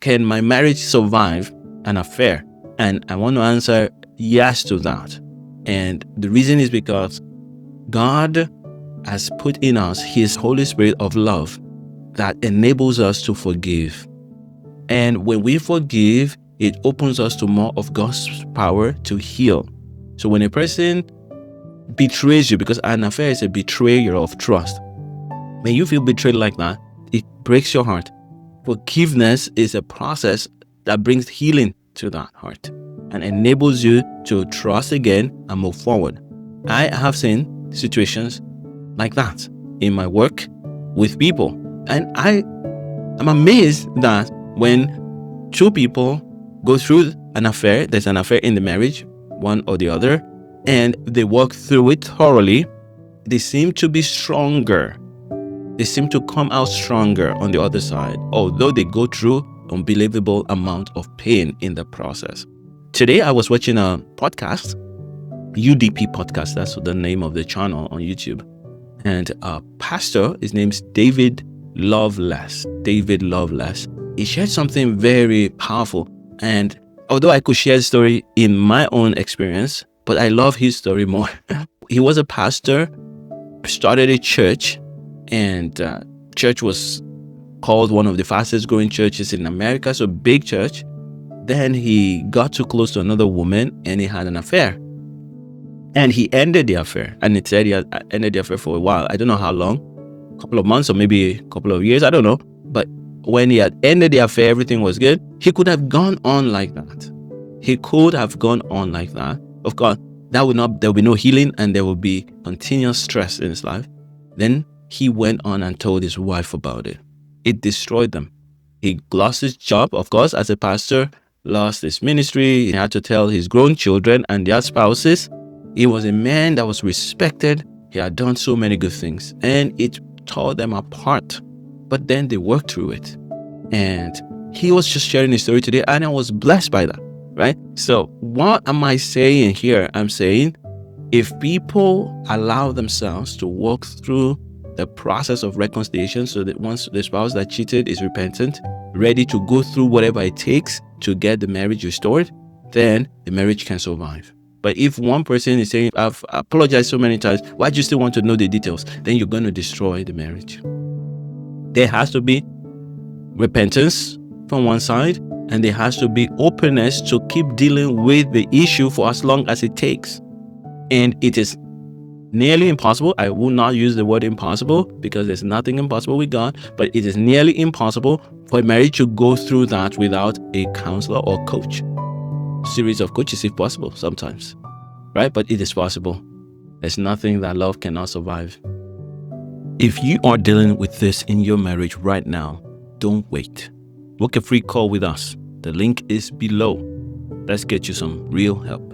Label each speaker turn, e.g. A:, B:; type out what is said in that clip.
A: Can my marriage survive an affair? And I want to answer yes to that. And the reason is because God has put in us His Holy Spirit of love that enables us to forgive. And when we forgive, it opens us to more of God's power to heal. So when a person betrays you, because an affair is a betrayal of trust, when you feel betrayed like that, it breaks your heart. Forgiveness is a process that brings healing to that heart and enables you to trust again and move forward. I have seen situations like that in my work with people, and I am amazed that when two people go through an affair, there's an affair in the marriage, one or the other, and they work through it thoroughly, they seem to be stronger. They seem to come out stronger on the other side, although they go through unbelievable amount of pain in the process. Today, I was watching a podcast, UDP podcast, that's the name of the channel on YouTube. And a pastor, his name's David Loveless. He shared something very powerful. And although I could share the story in my own experience, but I love his story more. He was a pastor, started a church, and church was called one of the fastest growing churches in America, so big church. Then he got too close to another woman and he had an affair. And he ended the affair. And it said he had ended the affair for a while. I don't know how long, a couple of months or maybe a couple of years, I don't know. But when he had ended the affair, everything was good. He could have gone on like that. Of course, there will be no healing and there will be continuous stress in his life. Then he went on and told his wife about it. It destroyed them. He lost his job, of course, as a pastor, lost his ministry. He had to tell his grown children and their spouses. He was a man that was respected. He had done so many good things, and it tore them apart. But then they worked through it. And he was just sharing his story today, and I was blessed by that, right? So what am I saying here? I'm saying if people allow themselves to walk through the process of reconciliation, so that once the spouse that cheated is repentant, ready to go through whatever it takes to get the marriage restored, then the marriage can survive. But if one person is saying, I've apologized so many times, why do you still want to know the details? Then you're going to destroy the marriage. There has to be repentance from one side, and there has to be openness to keep dealing with the issue for as long as it takes. And it is nearly impossible. I will not use the word impossible because there's nothing impossible with God, but it is nearly impossible for a marriage to go through that without a counselor or coach. Series of coaches if possible sometimes, right? But it is possible. There's nothing that love cannot survive. If you are dealing with this in your marriage right now, don't wait. Book a free call with us. The link is below. Let's get you some real help.